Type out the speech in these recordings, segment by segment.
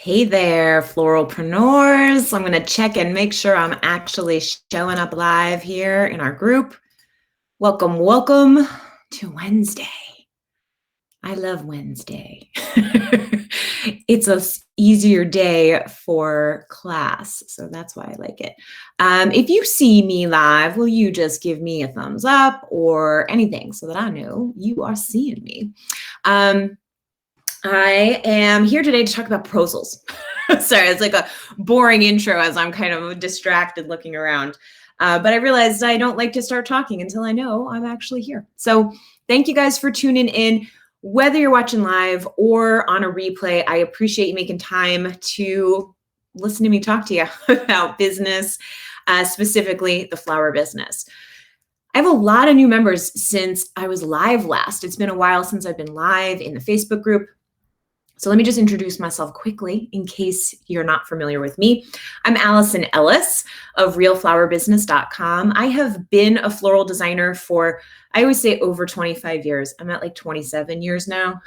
Hey there, floralpreneurs. I'm going to check and make sure I'm actually showing up live here in our group. Welcome to Wednesday. I love Wednesday. It's an easier day for class, so that's why I like it. If you see me live, will you just give me a thumbs up or anything so that I know you are seeing me? I am here today to talk about proposals. Sorry, it's like a boring intro as I'm kind of distracted looking around. But I realized I don't like to start talking until I know I'm actually here. So thank you guys for tuning in. Whether you're watching live or on a replay, I appreciate you making time to listen to me talk to you about business, specifically the flower business. I have a lot of new members since I was live last. It's been a while since I've been live in the Facebook group. So let me just introduce myself quickly in case you're not familiar with me. I'm Alison Ellis of realflowerbusiness.com. I have been a floral designer for, I always say over 25 years. I'm at like 27 years now.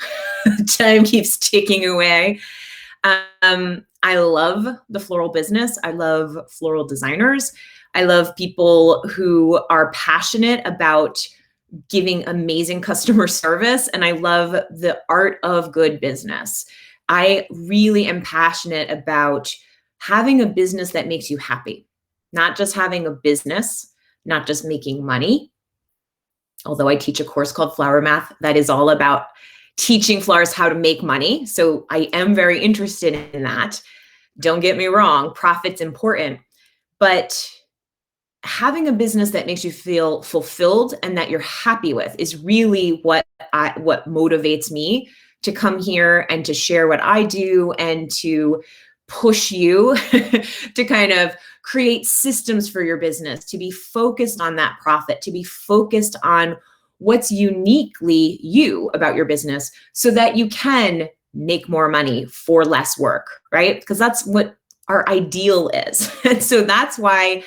Time keeps ticking away. I love the floral business. I love floral designers. I love people who are passionate about giving amazing customer service. And I love the art of good business. I really am passionate about having a business that makes you happy, not just having a business, not just making money. Although I teach a course called Flower Math that is all about teaching florists how to make money. So I am very interested in that. Don't get me wrong, profit's important, but having a business that makes you feel fulfilled and that you're happy with is really what motivates me to come here and to share what I do and to push you to kind of create systems for your business, to be focused on that profit, to be focused on what's uniquely you about your business so that you can make more money for less work, right? Because that's what our ideal is. And so that's why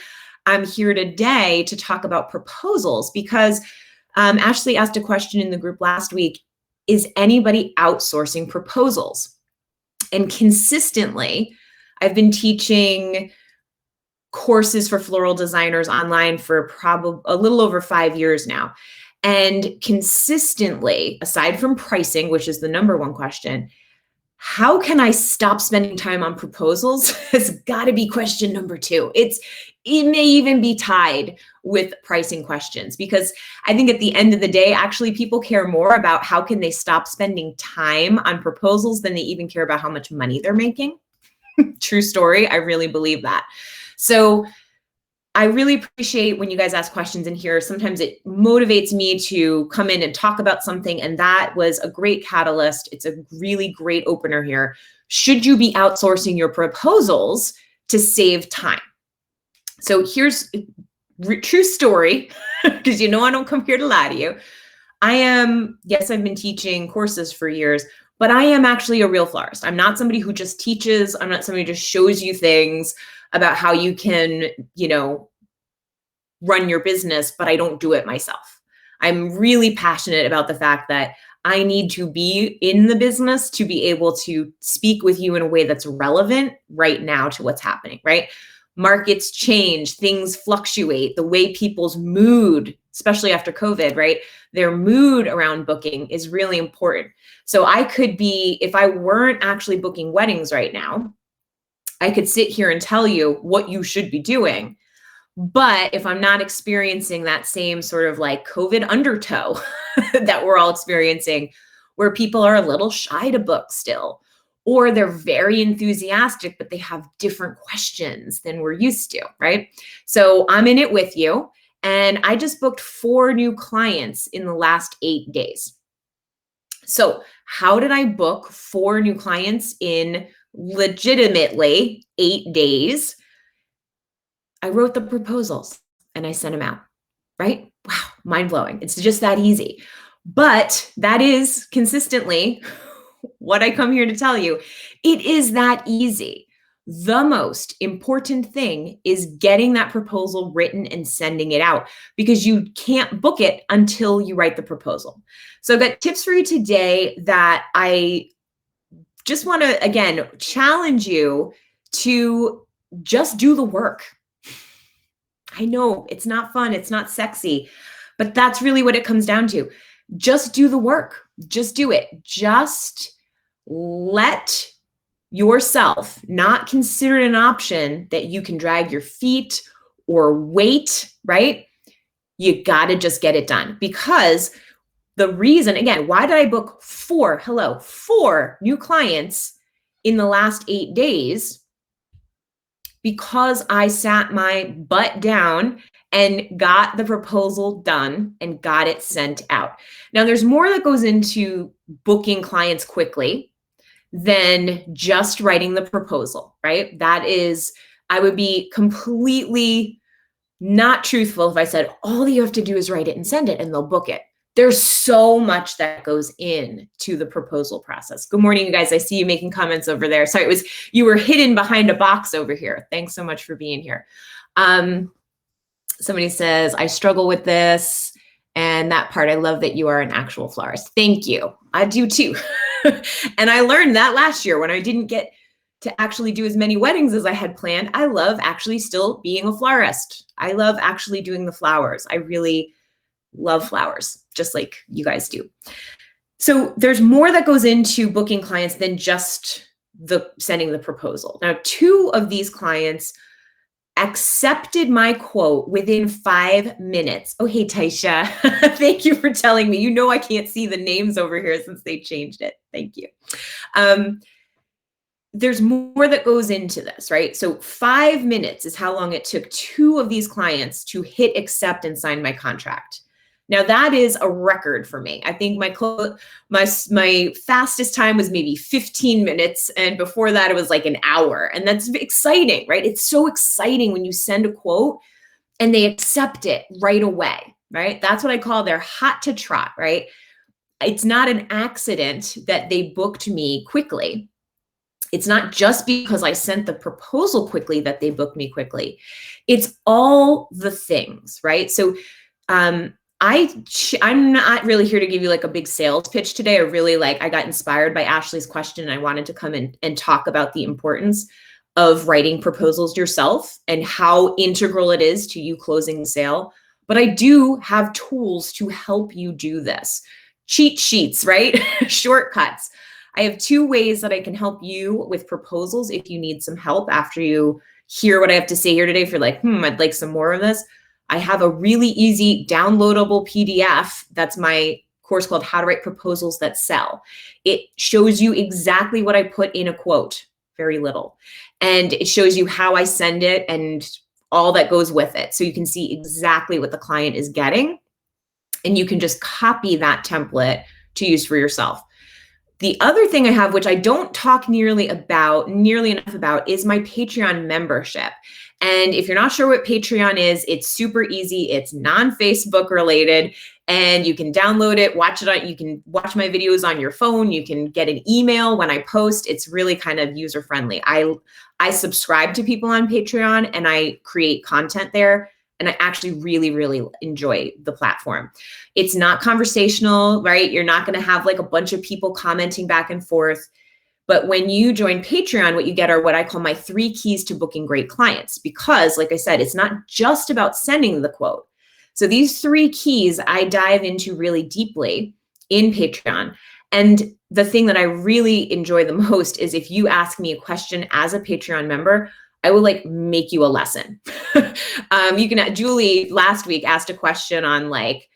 I'm here today to talk about proposals because Ashley asked a question in the group last week, is anybody outsourcing proposals? And consistently, I've been teaching courses for floral designers online for probably a little over 5 years now. And consistently, aside from pricing, which is the number one question, how can I stop spending time on proposals? Has got to be question number 2. It may even be tied with pricing questions because I think at the end of the day, actually people care more about how can they stop spending time on proposals than they even care about how much money they're making. True story. I really believe that. So I really appreciate when you guys ask questions in here. Sometimes it motivates me to come in and talk about something, and that was a great catalyst. It's a really great opener here. Should you be outsourcing your proposals to save time? So here's a true story, because you know I don't come here to lie to you. Yes, I've been teaching courses for years, but I am actually a real florist. I'm not somebody who just teaches. I'm not somebody who just shows you things about how you can, run your business, but I don't do it myself. I'm really passionate about the fact that I need to be in the business to be able to speak with you in a way that's relevant right now to what's happening, right? Markets change, things fluctuate, the way people's mood, especially after COVID, right? Their mood around booking is really important. So I could be, if I weren't actually booking weddings right now, I could sit here and tell you what you should be doing. But if I'm not experiencing that same sort of like COVID undertow that we're all experiencing, where people are a little shy to book still, or they're very enthusiastic, but they have different questions than we're used to, right? So I'm in it with you. And I just booked 4 new clients in the last 8 days. So how did I book 4 new clients in legitimately 8 days? I wrote the proposals and I sent them out, right? Wow, mind blowing. It's just that easy. But that is consistently what I come here to tell you. It is that easy. The most important thing is getting that proposal written and sending it out because you can't book it until you write the proposal. So I've got tips for you today that I just want to, again, challenge you to just do the work. I know it's not fun, it's not sexy, but that's really what it comes down to. Just do the work. Just do it. Just let yourself not consider it an option that you can drag your feet or wait, right? You got to just get it done, because the reason, again, why did I book four new clients in the last 8 days? Because I sat my butt down and got the proposal done and got it sent out. Now, there's more that goes into booking clients quickly than just writing the proposal, right? That is, I would be completely not truthful if I said, all you have to do is write it and send it and they'll book it. There's so much that goes into the proposal process. Good morning, you guys. I see you making comments over there. Sorry, you were hidden behind a box over here. Thanks so much for being here. Somebody says, I struggle with this. And that part, I love that you are an actual florist. Thank you. I do too. And I learned that last year when I didn't get to actually do as many weddings as I had planned. I love actually still being a florist. I love actually doing the flowers. I really love flowers, just like you guys do. So there's more that goes into booking clients than just sending the proposal. Now, 2 of these clients accepted my quote within 5 minutes. Oh, hey, Taisha. Thank you for telling me. You know I can't see the names over here since they changed it. Thank you. There's more that goes into this, right? So 5 minutes is how long it took 2 of these clients to hit accept and sign my contract. Now that is a record for me. I think my fastest time was maybe 15 minutes. And before that, it was like an hour. And that's exciting, right? It's so exciting when you send a quote and they accept it right away, right? That's what I call their hot to trot, right? It's not an accident that they booked me quickly. It's not just because I sent the proposal quickly that they booked me quickly. It's all the things, right? So, I'm not really here to give you like a big sales pitch today. I got inspired by Ashley's question and I wanted to come in and talk about the importance of writing proposals yourself and how integral it is to you closing the sale. But I do have tools to help you do this. Cheat sheets, right? Shortcuts. I have 2 ways that I can help you with proposals if you need some help after you hear what I have to say here today. If you're like, I'd like some more of this. I have a really easy downloadable PDF. That's my course called How to Write Proposals That Sell. It shows you exactly what I put in a quote, very little. And it shows you how I send it and all that goes with it. So you can see exactly what the client is getting. And you can just copy that template to use for yourself. The other thing I have, which I don't talk nearly enough about, is my Patreon membership. And if you're not sure what Patreon is, it's super easy. It's non-Facebook related, and you can download it, you can watch my videos on your phone. You can get an email when I post. It's really kind of user friendly. I subscribe to people on Patreon and I create content there. And I actually really, really enjoy the platform. It's not conversational, right? You're not going to have like a bunch of people commenting back and forth. But when you join Patreon, what you get are what I call my 3 keys to booking great clients. Because like I said, it's not just about sending the quote. So these 3 keys I dive into really deeply in Patreon. And the thing that I really enjoy the most is if you ask me a question as a Patreon member, I will like make you a lesson. Julie last week asked a question on like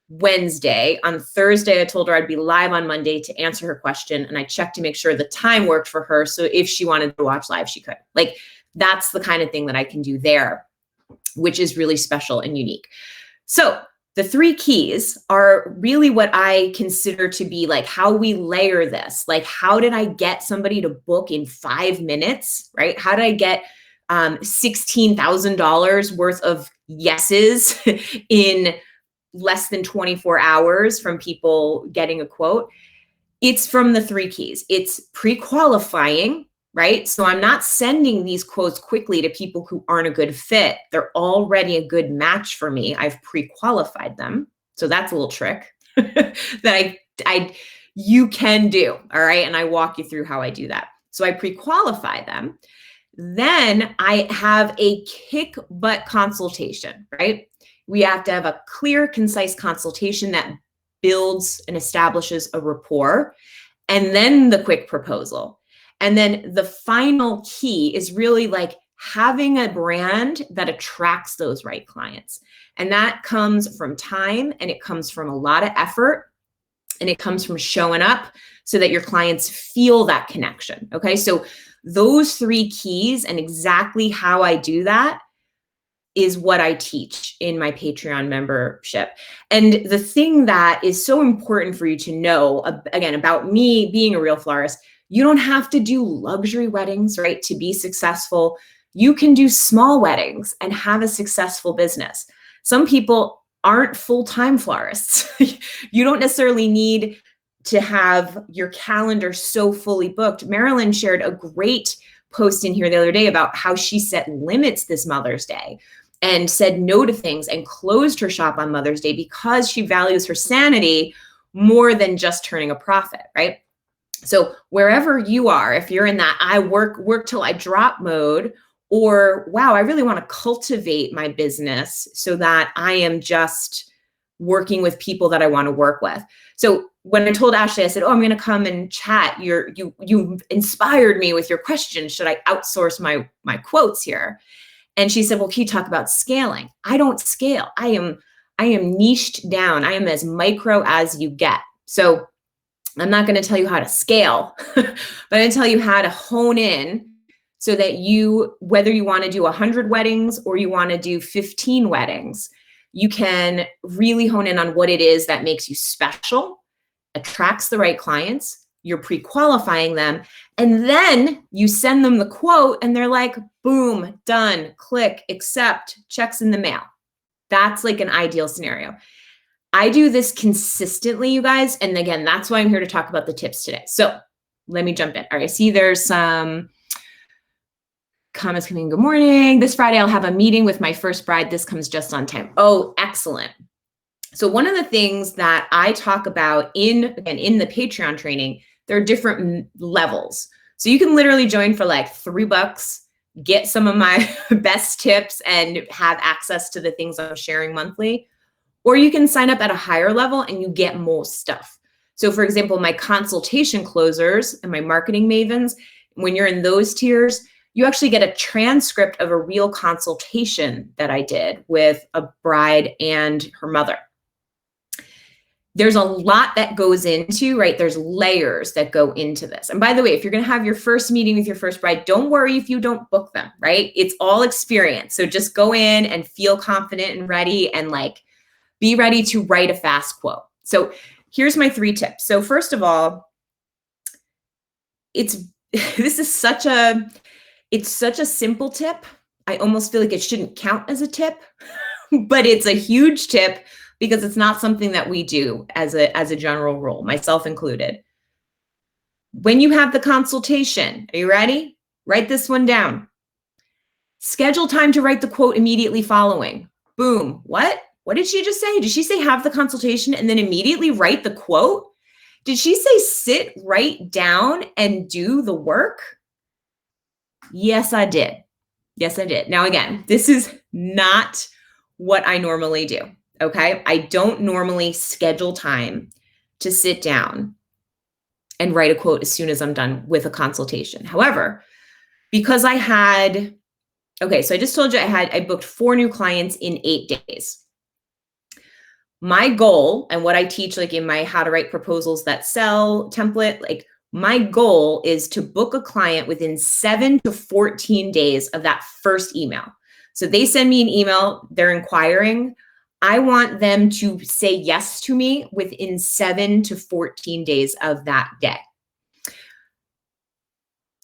Wednesday. On Thursday, I told her I'd be live on Monday to answer her question. And I checked to make sure the time worked for her. So if she wanted to watch live, she could. Like, that's the kind of thing that I can do there, which is really special and unique. So the 3 keys are really what I consider to be like how we layer this. Like, how did I get somebody to book in 5 minutes, right? How did I get $16,000 worth of yeses in less than 24 hours from people getting a quote? It's from the 3 keys. It's pre-qualifying, right? So I'm not sending these quotes quickly to people who aren't a good fit. They're already a good match for me. I've pre-qualified them. So that's a little trick that I you can do. All right. And I walk you through how I do that. So I pre-qualify them. Then I have a kick butt consultation, right? We have to have a clear, concise consultation that builds and establishes a rapport, and then the quick proposal. And then the final key is really like having a brand that attracts those right clients. And that comes from time, and it comes from a lot of effort, and it comes from showing up so that your clients feel that connection. Okay. So those 3 keys and exactly how I do that is what I teach in my Patreon membership. And the thing that is so important for you to know, again, about me being a real florist, you don't have to do luxury weddings, right, to be successful. You can do small weddings and have a successful business. Some people aren't full-time florists. You don't necessarily need to have your calendar so fully booked. Marilyn shared a great post in here the other day about how she set limits this Mother's Day and said no to things and closed her shop on Mother's Day because she values her sanity more than just turning a profit, right? So wherever you are, if you're in that I work till I drop mode, or wow, I really want to cultivate my business so that I am just working with people that I want to work with. So when I told Ashley, I said, oh, I'm going to come and chat. You inspired me with your question. Should I outsource my quotes here? And she said, well, can you talk about scaling? I don't scale. I am niched down. I am as micro as you get. So I'm not going to tell you how to scale, but I'm going to tell you how to hone in so that whether you want to do 100 weddings or you want to do 15 weddings, you can really hone in on what it is that makes you special, attracts the right clients, you're pre-qualifying them, and then you send them the quote and they're like, boom, done, click, accept, checks in the mail. That's like an ideal scenario. I do this consistently, you guys. And again, that's why I'm here to talk about the tips today. So let me jump in. All right, I see there's some comments coming. Good morning. This Friday, I'll have a meeting with my first bride. This comes just on time. Oh, excellent. So one of the things that I talk about in the Patreon training, there are different levels. So you can literally join for like $3, get some of my best tips and have access to the things I'm sharing monthly. Or you can sign up at a higher level and you get more stuff. So for example, my consultation closers and my marketing mavens, when you're in those tiers, you actually get a transcript of a real consultation that I did with a bride and her mother. There's a lot that goes into, right? There's layers that go into this. And by the way, if you're going to have your first meeting with your first bride, don't worry if you don't book them, right? It's all experience. So just go in and feel confident and ready and like be ready to write a fast quote. So here's my 3 tips. So first of all, it's such a simple tip. I almost feel like it shouldn't count as a tip, but it's a huge tip because it's not something that we do as a general rule, myself included. When you have the consultation, are you ready? Write this one down. Schedule time to write the quote immediately following. Boom. What? What did she just say? Did she say have the consultation and then immediately write the quote? Did she say sit, write down, and do the work? Yes, I did. Yes, I did. Now, again, this is not what I normally do, okay? I don't normally schedule time to sit down and write a quote as soon as I'm done with a consultation. However, because so I just told you I booked 4 new clients in 8 days. My goal and what I teach like in my how to write proposals that sell template, like my goal is to book a client within 7 to 14 days of that first email. So they send me an email, they're inquiring. I want them to say yes to me within 7 to 14 days of that day.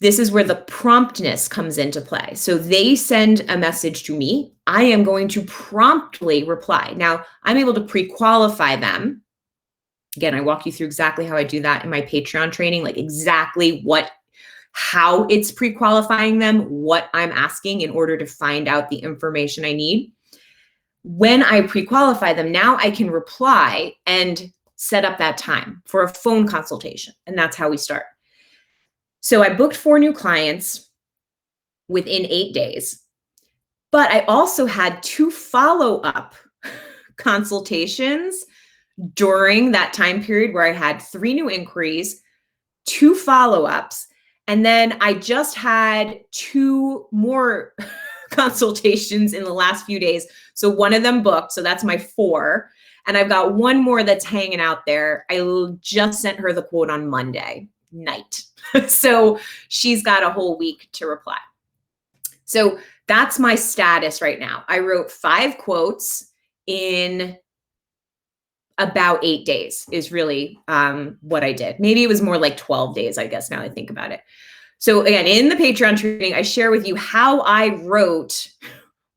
This is where the promptness comes into play. So they send a message to me. I am going to promptly reply. Now, I'm able to pre-qualify them. Again, I walk you through exactly how I do that in my Patreon training, like exactly how it's pre-qualifying them, what I'm asking in order to find out the information I need. When I pre-qualify them, now I can reply and set up that time for a phone consultation. And that's how we start. So I booked 4 new clients within 8 days, but I also had 2 follow-up consultations during that time period where I had 3 new inquiries, 2 follow-ups, and then I just had 2 more consultations in the last few days. So one of them booked, so that's my 4. And I've got 1 more that's hanging out there. I just sent her the quote on Monday night. So she's got a whole week to reply. So that's my status right now. I wrote 5 quotes in about 8 days is really what I did. Maybe it was more like 12 days, I guess, now I think about it. So again, in the Patreon training, I share with you how I wrote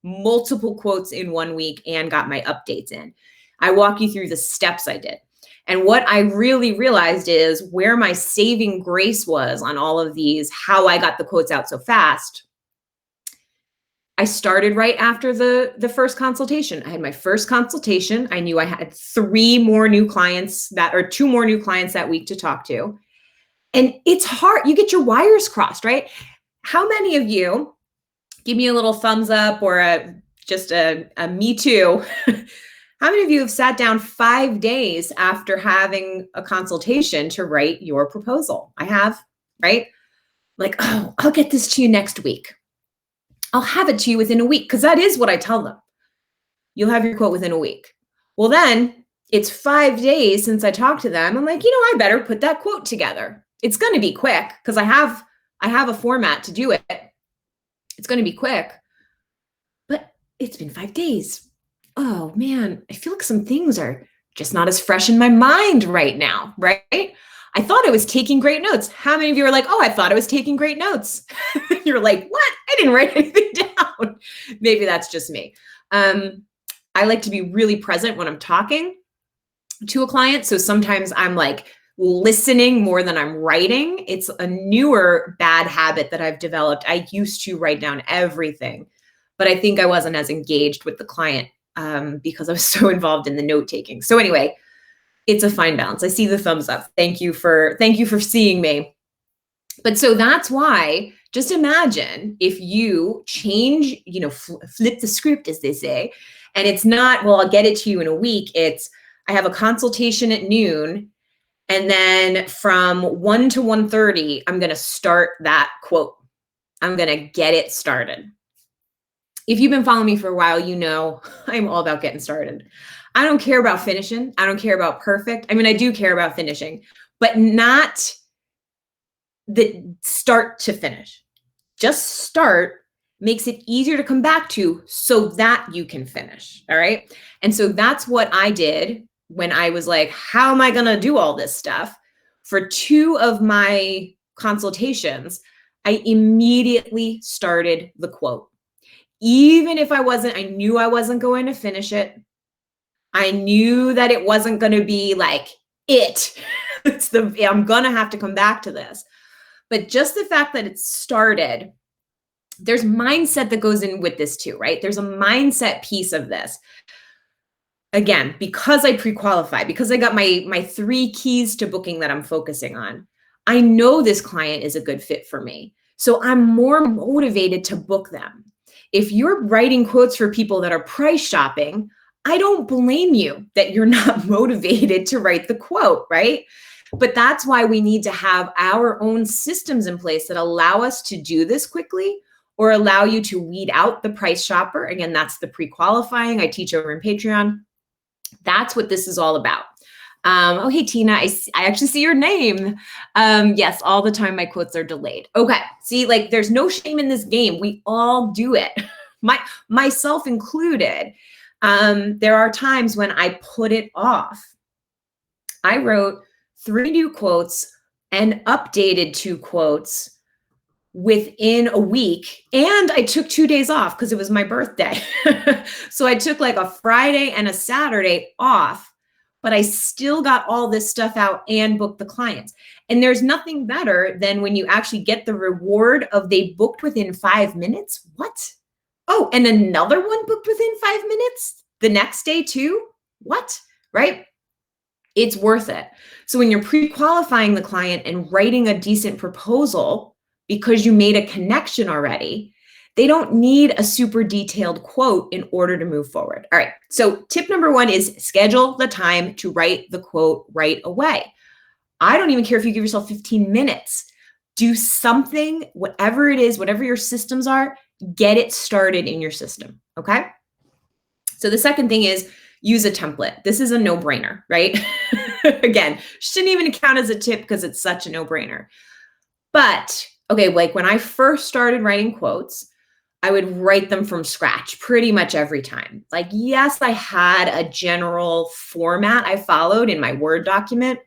multiple quotes in 1 week and got my updates in. I walk you through the steps I did. And what I really realized is where my saving grace was on all of these, how I got the quotes out so fast. I started right after the first consultation. I had my first consultation. I knew I had 3 more new clients or 2 more new clients that week to talk to. And it's hard. You get your wires crossed, right? How many of you, give me a little thumbs up or just a me too. How many of you have sat down 5 days after having a consultation to write your proposal? I have, right? Like, oh, I'll get this to you next week. I'll have it to you within a week, because that is what I tell them. You'll have your quote within a week. Well, then it's 5 days since I talked to them. I'm like, I better put that quote together. It's going to be quick because I have a format to do it. It's going to be quick, but it's been 5 days. Oh man, I feel like some things are just not as fresh in my mind right now, right? I thought I was taking great notes. How many of you are like, oh, I thought I was taking great notes? You're like, what? I didn't write anything down. Maybe that's just me. I like to be really present when I'm talking to a client. So sometimes I'm like listening more than I'm writing. It's a newer bad habit that I've developed. I used to write down everything, but I think I wasn't as engaged with the client because I was so involved in the note taking. So anyway, it's a fine balance. I see the thumbs up. Thank you for seeing me. But so that's why, just imagine if you change, flip the script, as they say, and it's not, well, I'll get it to you in a week. It's, I have a consultation at noon, and then from 1 to 1:30, I'm going to start that quote. I'm going to get it started. If you've been following me for a while, I'm all about getting started. I don't care about finishing. I don't care about perfect. I mean, I do care about finishing, but not the start to finish. Just start makes it easier to come back to so that you can finish. All right. And so that's what I did when I was like, how am I going to do all this stuff? For 2 of my consultations, I immediately started the quote. Even if I knew I wasn't going to finish it. I knew that it wasn't going to be like it. I'm going to have to come back to this. But just the fact that it started, there's mindset that goes in with this too, right? There's a mindset piece of this. Again, because I pre-qualify, because I got my 3 keys to booking that I'm focusing on, I know this client is a good fit for me. So I'm more motivated to book them. If you're writing quotes for people that are price shopping, I don't blame you that you're not motivated to write the quote, right? But that's why we need to have our own systems in place that allow us to do this quickly or allow you to weed out the price shopper. Again, that's the pre-qualifying I teach over in Patreon. That's what this is all about. Oh, hey, Tina, I actually see your name. Yes, all the time my quotes are delayed. Okay, see, like there's no shame in this game. We all do it, myself included. There are times when I put it off. I wrote 3 new quotes and updated 2 quotes within a week. And I took 2 days off because it was my birthday. So I took like a Friday and a Saturday off, but I still got all this stuff out and booked the clients. And there's nothing better than when you actually get the reward of they booked within 5 minutes. What? Oh, and another one booked within 5 minutes the next day too? What? Right? It's worth it. So when you're pre-qualifying the client and writing a decent proposal because you made a connection already, they don't need a super detailed quote in order to move forward. All right. So tip number 1 is schedule the time to write the quote right away. I don't even care if you give yourself 15 minutes. Do something, whatever it is, whatever your systems are, get it started in your system. Okay. So the second thing is use a template. This is a no-brainer, right? Again, shouldn't even count as a tip because it's such a no-brainer. But okay, like when I first started writing quotes, I would write them from scratch pretty much every time. Like, yes, I had a general format I followed in my Word document,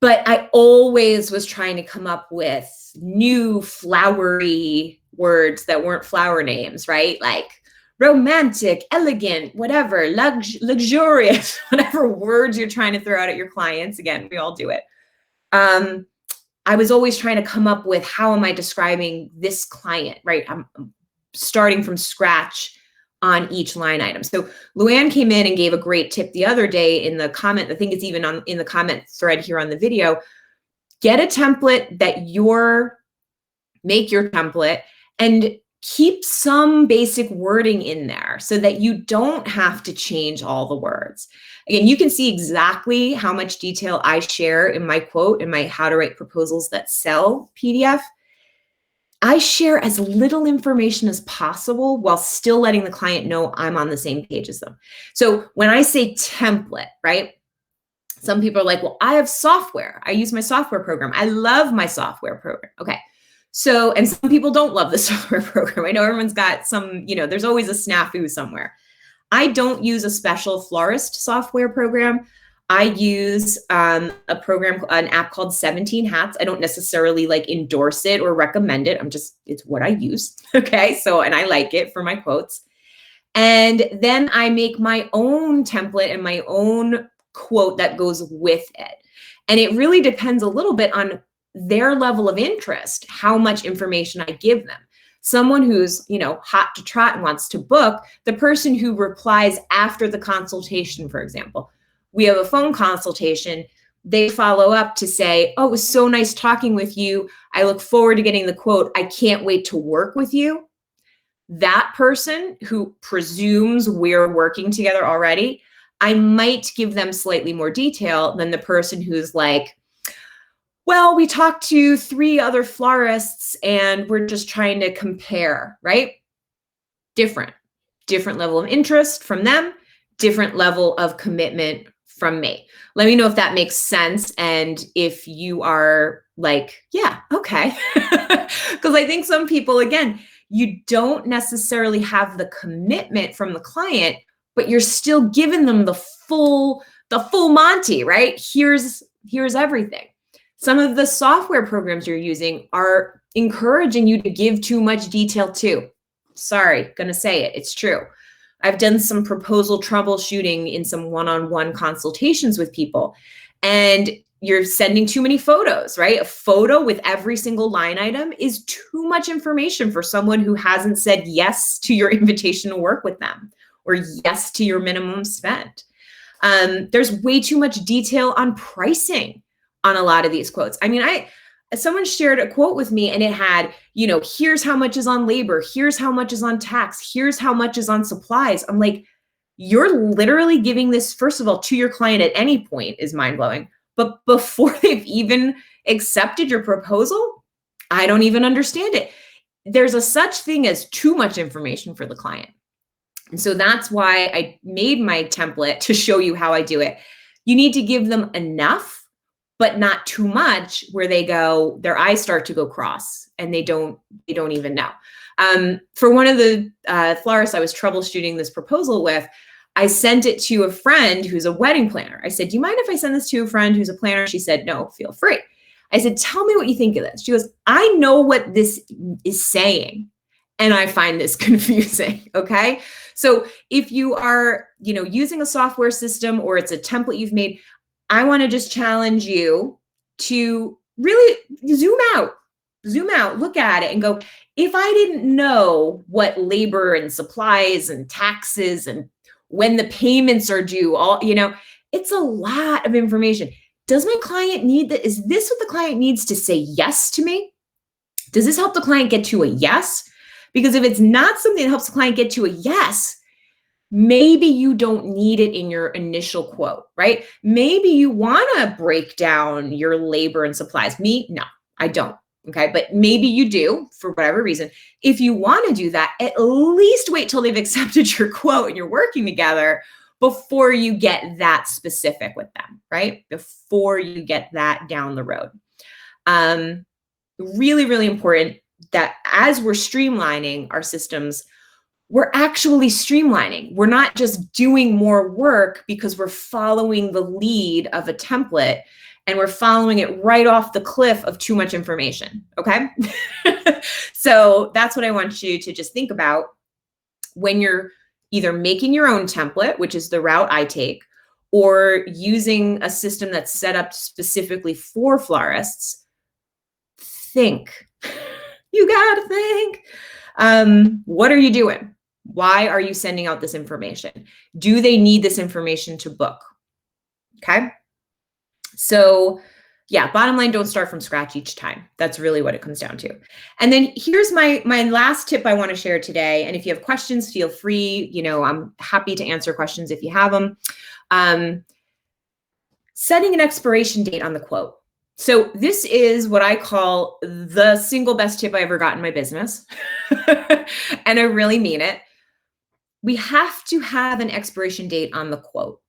but I always was trying to come up with new flowery words that weren't flower names, right? Like romantic, elegant, whatever, luxurious, whatever words you're trying to throw out at your clients. Again, we all do it. I was always trying to come up with, how am I describing this client, right? I'm starting from scratch on each line item. So Luann came in and gave a great tip the other day in the comment. I think it's even in the comment thread here on the video. Get a template that make your template and keep some basic wording in there so that you don't have to change all the words. Again, you can see exactly how much detail I share in my quote, in my How to Write Proposals That Sell PDF. I share as little information as possible while still letting the client know I'm on the same page as them. So when I say template, right? Some people are like, well, I have software. I use my software program. I love my software program. Okay. So, and some people don't love the software program. I know everyone's got some, there's always a snafu somewhere. I don't use a special florist software program. I use an app called 17 Hats. I don't necessarily endorse it or recommend it. It's what I use. Okay. So, and I like it for my quotes. And then I make my own template and my own quote that goes with it. And it really depends a little bit on their level of interest, how much information I give them. Someone who's, hot to trot and wants to book, the person who replies after the consultation, for example, we have a phone consultation, they follow up to say, oh, it was so nice talking with you. I look forward to getting the quote. I can't wait to work with you. That person who presumes we're working together already, I might give them slightly more detail than the person who's like, well, we talked to 3 other florists and we're just trying to compare, right? Different level of interest from them, different level of commitment from me. Let me know if that makes sense. And if you are like, yeah, okay. Because I think some people, again, you don't necessarily have the commitment from the client, but you're still giving them the full Monty, right? Here's everything. Some of the software programs you're using are encouraging you to give too much detail too. Sorry, gonna say it, it's true. I've done some proposal troubleshooting in some one-on-one consultations with people, and you're sending too many photos, right? A photo with every single line item is too much information for someone who hasn't said yes to your invitation to work with them or yes to your minimum spend. There's way too much detail on pricing on a lot of these quotes. I mean, someone shared a quote with me and it had, here's how much is on labor, here's how much is on tax, here's how much is on supplies. I'm like, you're literally giving this, first of all, to your client at any point is mind-blowing. But before they've even accepted your proposal, I don't even understand it. There's a such thing as too much information for the client. And so that's why I made my template to show you how I do it. You need to give them enough, but not too much where their eyes start to go cross and they don't even know. For one of the florists I was troubleshooting this proposal with, I sent it to a friend who's a wedding planner. I said, do you mind if I send this to a friend who's a planner? She said, no, feel free. I said, tell me what you think of this. She goes, I know what this is saying, and I find this confusing, okay? So if you are, using a software system or it's a template you've made, I want to just challenge you to really zoom out, look at it and go, if I didn't know what labor and supplies and taxes and when the payments are due, It's a lot of information. Does my client need that? Is this what the client needs to say yes to me? Does this help the client get to a yes? Because if it's not something that helps the client get to a yes, maybe you don't need it in your initial quote, right? Maybe you want to break down your labor and supplies. Me, no, I don't. Okay. But maybe you do for whatever reason. If you want to do that, at least wait till they've accepted your quote and you're working together before you get that specific with them, right? Before you get that down the road. Really, really important that as we're streamlining our systems, we're actually streamlining. We're not just doing more work because we're following the lead of a template and we're following it right off the cliff of too much information, okay? So that's what I want you to just think about when you're either making your own template, which is the route I take, or using a system that's set up specifically for florists. Think. You gotta think. What are you doing? Why are you sending out this information? Do they need this information to book? Okay. So yeah, bottom line, don't start from scratch each time. That's really what it comes down to. And then here's my last tip I want to share today. And if you have questions, feel free, I'm happy to answer questions if you have them. Setting an expiration date on the quote. So this is what I call the single best tip I ever got in my business. And I really mean it. We have to have an expiration date on the quote.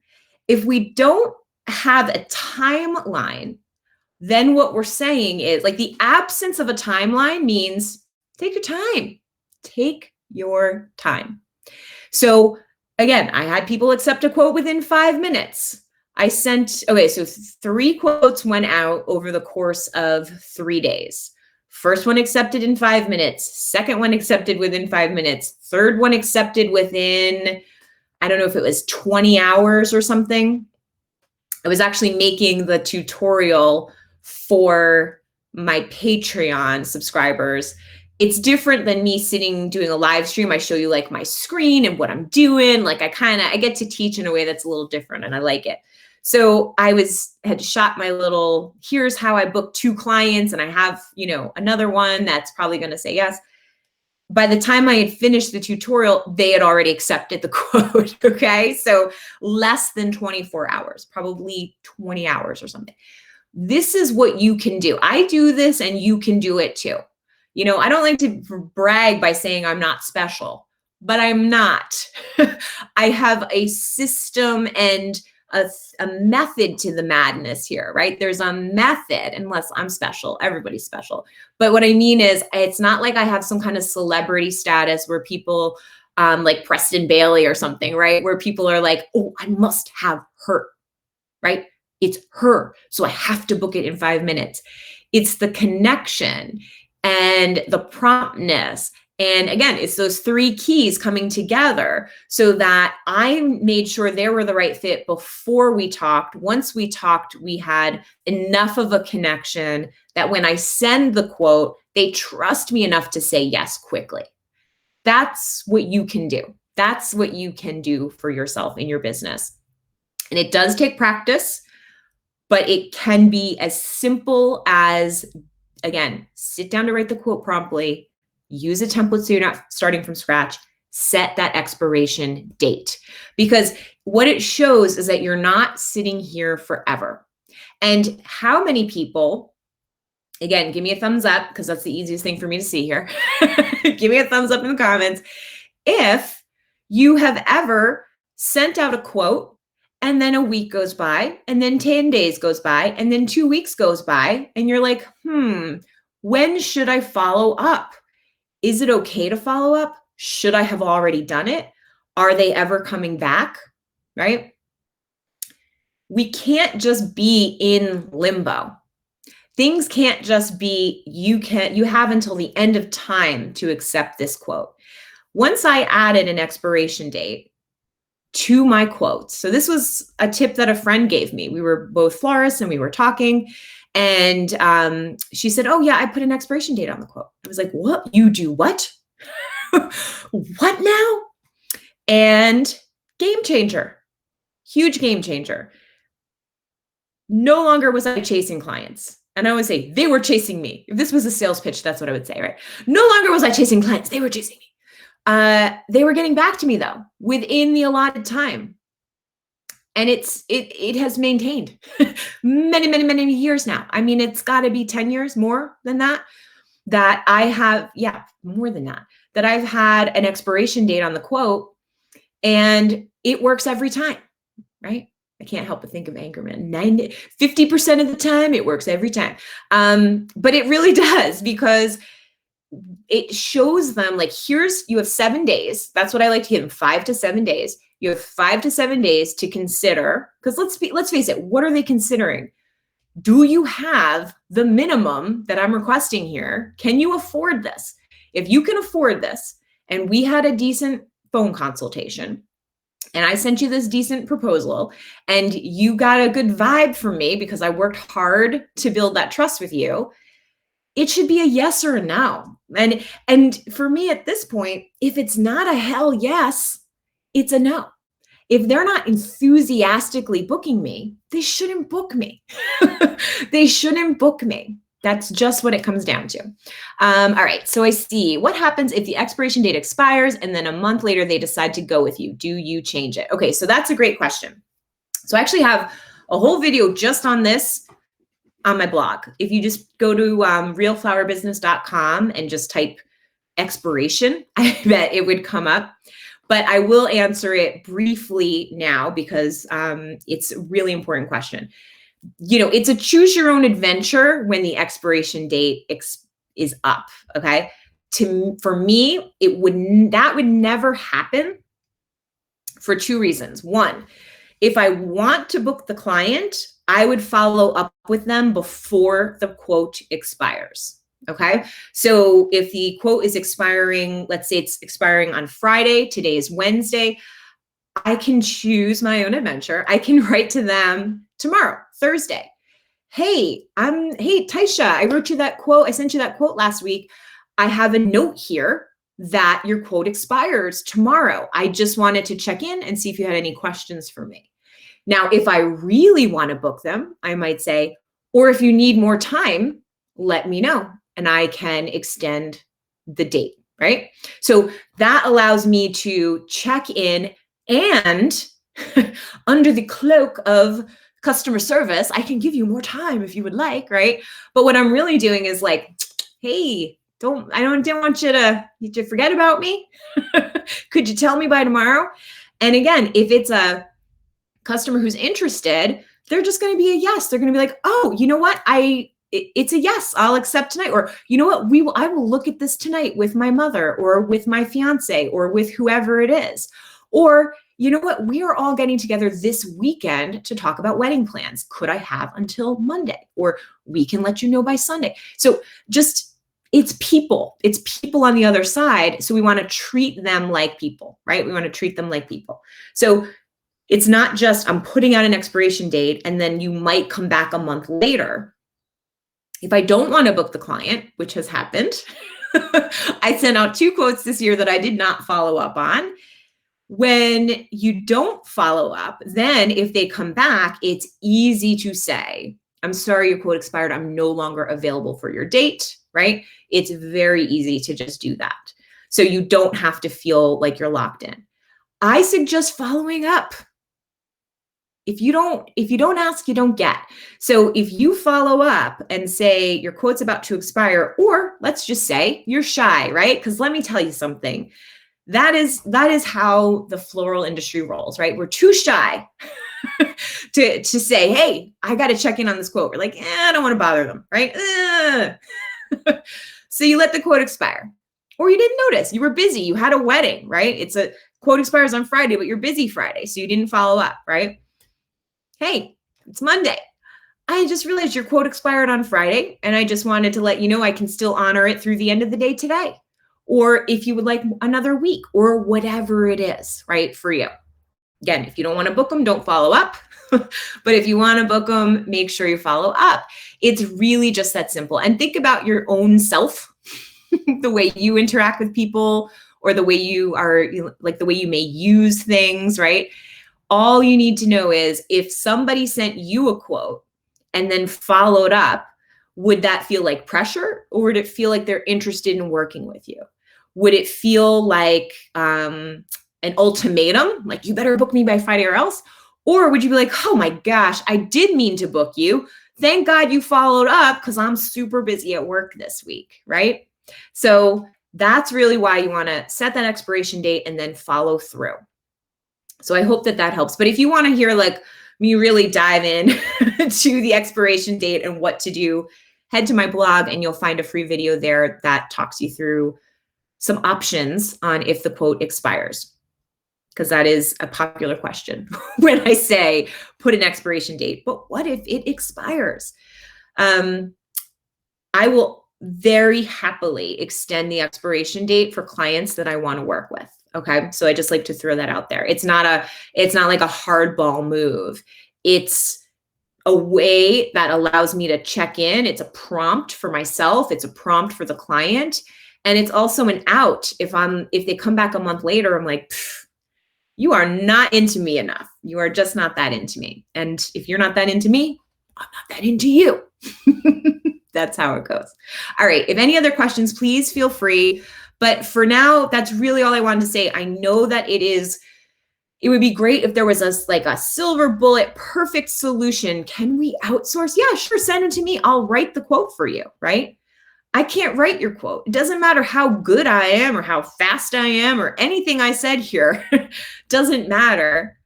If we don't have a timeline, then what we're saying is, like, the absence of a timeline means take your time. Take your time. So again, I had people accept a quote within 5 minutes. So 3 quotes went out over the course of 3 days. First one accepted in 5 minutes. Second one accepted within 5 minutes. Third one accepted within, I don't know if it was 20 hours or something. I was actually making the tutorial for my Patreon subscribers. It's different than me doing a live stream. I show you like my screen and what I'm doing. Like I get to teach in a way that's a little different and I like it. So I had shot my little, here's how I book 2 clients and I have, another one that's probably going to say yes. By the time I had finished the tutorial, they had already accepted the quote. Okay. So less than 24 hours, probably 20 hours or something. This is what you can do. I do this and you can do it too. I don't like to brag by saying I'm not special, but I'm not. I have a system and a method to the madness here, right? There's a method, unless I'm special, everybody's special. But what I mean is, it's not like I have some kind of celebrity status where people like Preston Bailey or something, right? Where people are like, oh, I must have her, right? It's her. So I have to book it in 5 minutes. It's the connection and the promptness. And again, it's those 3 keys coming together so that I made sure they were the right fit before we talked. Once we talked, we had enough of a connection that when I send the quote, they trust me enough to say yes quickly. That's what you can do. That's what you can do for yourself in your business. And it does take practice, but it can be as simple as, again, sit down to write the quote promptly. Use a template so you're not starting from scratch. Set that expiration date, because what it shows is that you're not sitting here forever. And how many people, again, give me a thumbs up because that's the easiest thing for me to see here. Give me a thumbs up in the comments if you have ever sent out a quote and then a week goes by and then 10 days goes by and then 2 weeks goes by and you're like, when should I follow up? Is it okay to follow up? Should I have already done it? Are they ever coming back? Right? We can't just be in limbo. Things can't just be, you have until the end of time to accept this quote. Once I added an expiration date to my quotes, so this was a tip that a friend gave me. We were both florists and we were talking. And she said, oh yeah, I put an expiration date on the quote. I was like, what? You do what? What now? And game changer, huge game changer. No longer was I chasing clients. And I would say they were chasing me. If this was a sales pitch, that's what I would say, right? No longer was I chasing clients. They were chasing me. They were getting back to me though, within the allotted time. And it has maintained many years now. I mean, it's got to be 10 years more than that I have, more than that I've had an expiration date on the quote, and it works every time, right? I can't help but think of Anchorman. 50% of the time, it works every time. But it really does, because it shows them like, you have 7 days. That's what I like to give them, 5 to 7 days. You have 5 to 7 days to consider, because let's face it, what are they considering? Do you have the minimum that I'm requesting here? Can you afford this? If you can afford this, and we had a decent phone consultation, and I sent you this decent proposal, and you got a good vibe from me because I worked hard to build that trust with you, it should be a yes or a no. And for me at this point, if it's not a hell yes, it's a no. If they're not enthusiastically booking me, they shouldn't book me. They shouldn't book me. That's just what it comes down to. All right, so I see. What happens if the expiration date expires and then a month later they decide to go with you? Do you change it? Okay, so that's a great question. So I actually have a whole video just on this on my blog. If you just go to realflowerbusiness.com and just type expiration, I bet it would come up. But I will answer it briefly now because it's a really important question. It's a choose your own adventure when the expiration date is up, okay? For me, that would never happen for 2 reasons. One, if I want to book the client, I would follow up with them before the quote expires. Okay. So if the quote is expiring, let's say it's expiring on Friday, today is Wednesday, I can choose my own adventure. I can write to them tomorrow, Thursday. Hey, Taisha, I wrote you that quote. I sent you that quote last week. I have a note here that your quote expires tomorrow. I just wanted to check in and see if you had any questions for me. Now, if I really want to book them, I might say, or if you need more time, let me know and I can extend the date, right? So that allows me to check in, and under the cloak of customer service, I can give you more time if you would like, right? But what I'm really doing is like, hey, didn't want you to forget about me. Could you tell me by tomorrow? And again, if it's a customer who's interested, they're just going to be a yes. They're going to be like, oh, you know what? It's a yes, I'll accept tonight. Or, you know what? I will look at this tonight with my mother or with my fiance or with whoever it is. Or, you know what? We are all getting together this weekend to talk about wedding plans. Could I have until Monday? Or we can let you know by Sunday. So it's people on the other side. So we want to treat them like people, right? We want to treat them like people. So it's not just I'm putting out an expiration date and then you might come back a month later. If I don't want to book the client, which has happened, I sent out 2 quotes this year that I did not follow up on. When you don't follow up, then if they come back, it's easy to say, I'm sorry, your quote expired. I'm no longer available for your date, right? It's very easy to just do that. So you don't have to feel like you're locked in. I suggest following up. If you don't ask, you don't get. So if you follow up and say your quote's about to expire, or let's just say you're shy, right? Because let me tell you something. That is how the floral industry rolls, right? We're too shy to say, hey, I got to check in on this quote. We're like, I don't want to bother them, right? So you let the quote expire. Or you didn't notice. You were busy. You had a wedding, right? It's a quote expires on Friday, but you're busy Friday. So you didn't follow up, right? Hey, it's Monday. I just realized your quote expired on Friday, and I just wanted to let you know I can still honor it through the end of the day today. Or if you would like another week or whatever it is, right, for you. Again, if you don't want to book them, don't follow up. But if you want to book them, make sure you follow up. It's really just that simple. And think about your own self, the way you interact with people or the way you are, like the way you may use things, right? All you need to know is if somebody sent you a quote and then followed up, would that feel like pressure, or would it feel like they're interested in working with you? Would it feel like an ultimatum, like you better book me by Friday or else? Or would you be like, oh my gosh, I did mean to book you. Thank God you followed up because I'm super busy at work this week, right? So that's really why you want to set that expiration date and then follow through. So I hope that that helps. But if you want to hear like me really dive in to the expiration date and what to do, head to my blog and you'll find a free video there that talks you through some options on if the quote expires, because that is a popular question when I say put an expiration date. But what if it expires? I will very happily extend the expiration date for clients that I want to work with. Okay. So I just like to throw that out there. It's not like a hardball move. It's a way that allows me to check in. It's a prompt for myself. It's a prompt for the client. And it's also an out. If they come back a month later, I'm like, you are not into me enough. You are just not that into me. And if you're not that into me, I'm not that into you. That's how it goes. All right. If any other questions, please feel free. But for now, that's really all I wanted to say. I know that it would be great if there was a silver bullet, perfect solution. Can we outsource? Yeah, sure. Send it to me. I'll write the quote for you, right? I can't write your quote. It doesn't matter how good I am or how fast I am or anything I said here. Doesn't matter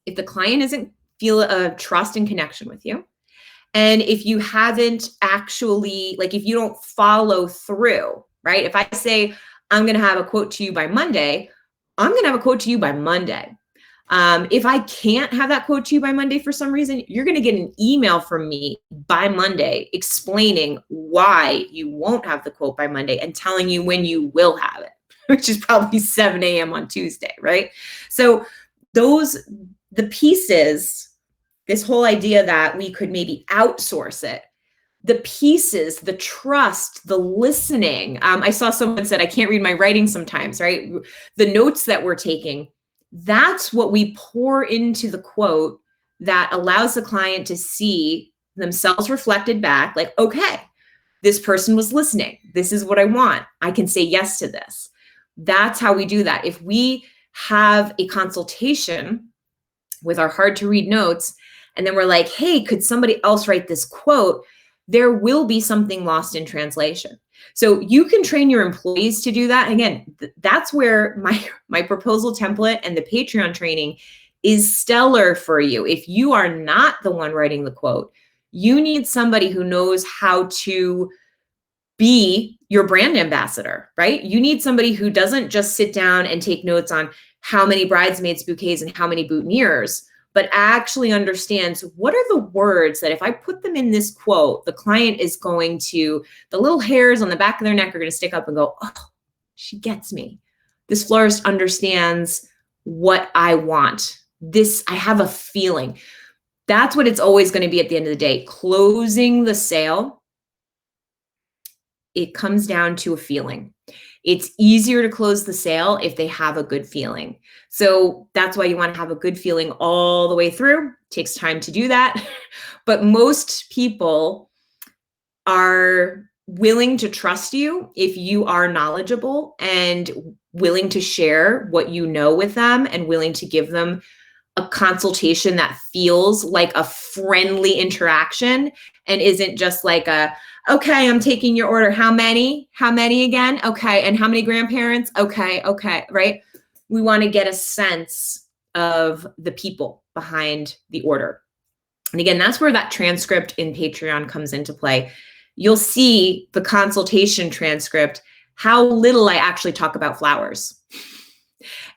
if the client isn't feel a trust and connection with you. And if you haven't actually, if you don't follow through, right? If I say, I'm going to have a quote to you by Monday, I'm going to have a quote to you by Monday. If I can't have that quote to you by Monday for some reason, you're going to get an email from me by Monday explaining why you won't have the quote by Monday and telling you when you will have it, which is probably 7 a.m. on Tuesday, right? So the pieces, this whole idea that we could maybe outsource it, the pieces, the trust, the listening. I saw someone said, I can't read my writing sometimes, right? The notes that we're taking, that's what we pour into the quote that allows the client to see themselves reflected back, like, okay, this person was listening. This is what I want. I can say yes to this. That's how we do that. If we have a consultation with our hard to read notes, and then we're like, hey, could somebody else write this quote? There will be something lost in translation. So you can train your employees to do that. Again, that's where my proposal template and the Patreon training is stellar for you. If you are not the one writing the quote, you need somebody who knows how to be your brand ambassador, right? You need somebody who doesn't just sit down and take notes on how many bridesmaids bouquets and how many boutonnieres, but actually understands what are the words that if I put them in this quote, the client is going to, the little hairs on the back of their neck are going to stick up and go, oh, she gets me. This florist understands what I want. I have a feeling. That's what it's always going to be at the end of the day. Closing the sale, it comes down to a feeling. It's easier to close the sale if they have a good feeling. So that's why you want to have a good feeling all the way through. It takes time to do that. But most people are willing to trust you if you are knowledgeable and willing to share what you know with them and willing to give them a consultation that feels like a friendly interaction and isn't just like okay, I'm taking your order. How many? How many again? Okay. And how many grandparents? Okay. Right? We want to get a sense of the people behind the order. And again, that's where that transcript in Patreon comes into play. You'll see the consultation transcript, how little I actually talk about flowers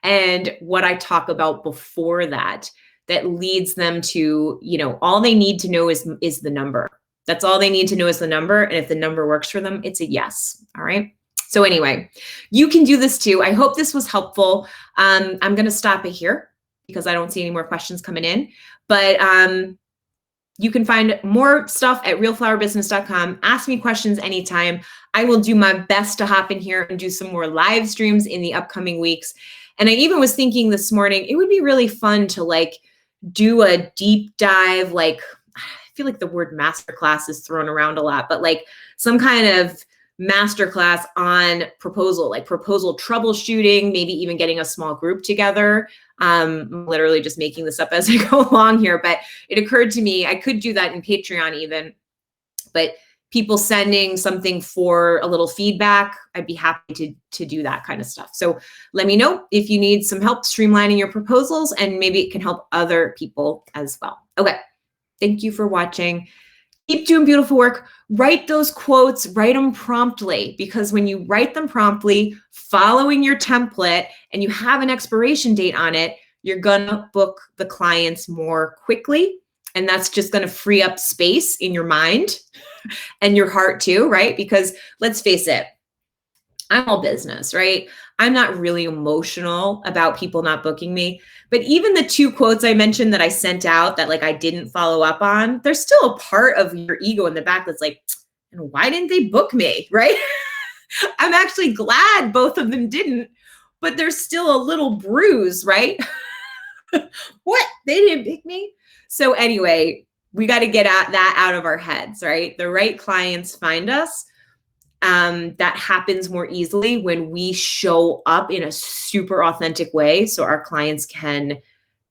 and what I talk about before that leads them to, all they need to know is the number. That's all they need to know is the number. And if the number works for them, it's a yes. All right. So anyway, you can do this too. I hope this was helpful. I'm going to stop it here because I don't see any more questions coming in. But you can find more stuff at realflowerbusiness.com. Ask me questions anytime. I will do my best to hop in here and do some more live streams in the upcoming weeks. And I even was thinking this morning, it would be really fun to do a deep dive, feel like the word masterclass is thrown around a lot, but like some kind of masterclass on proposal, like proposal troubleshooting, maybe even getting a small group together. I'm literally just making this up as I go along here, but it occurred to me I could do that in Patreon even, but people sending something for a little feedback, I'd be happy to do that kind of stuff. So let me know if you need some help streamlining your proposals, and maybe it can help other people as well. Okay, thank you for watching. Keep doing beautiful work. Write those quotes, write them promptly, because when you write them promptly, following your template, and you have an expiration date on it, you're gonna book the clients more quickly. And that's just gonna free up space in your mind and your heart too, right? Because let's face it, I'm all business, right? I'm not really emotional about people not booking me. But even the 2 quotes I mentioned that I sent out that like I didn't follow up on, there's still a part of your ego in the back that's like, why didn't they book me, right? I'm actually glad both of them didn't, but there's still a little bruise, right? What? They didn't pick me? So anyway, we got to get that out of our heads, right? The right clients find us. That happens more easily when we show up in a super authentic way, so our clients can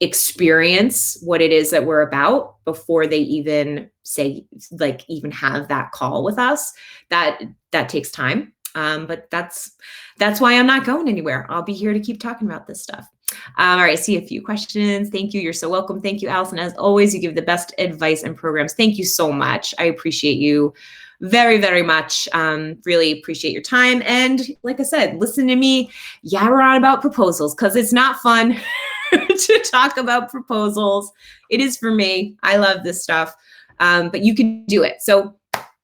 experience what it is that we're about before they even say, like, even have that call with us. That takes time, but that's why I'm not going anywhere. I'll be here to keep talking about this stuff. All right, I see a few questions. Thank you. You're so welcome. Thank you, Alison. As always, you give the best advice and programs. Thank you so much. I appreciate you very, very much. Really appreciate your time. And like I said, listen to me yabber on about proposals, because it's not fun to talk about proposals. It is for me. I love this stuff, but you can do it. So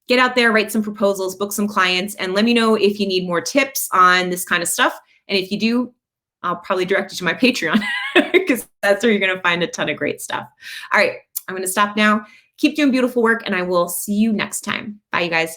get out there, write some proposals, book some clients, and let me know if you need more tips on this kind of stuff. And if you do, I'll probably direct you to my Patreon, because that's where you're going to find a ton of great stuff. All right, I'm going to stop now. Keep doing beautiful work, and I will see you next time. Bye, you guys.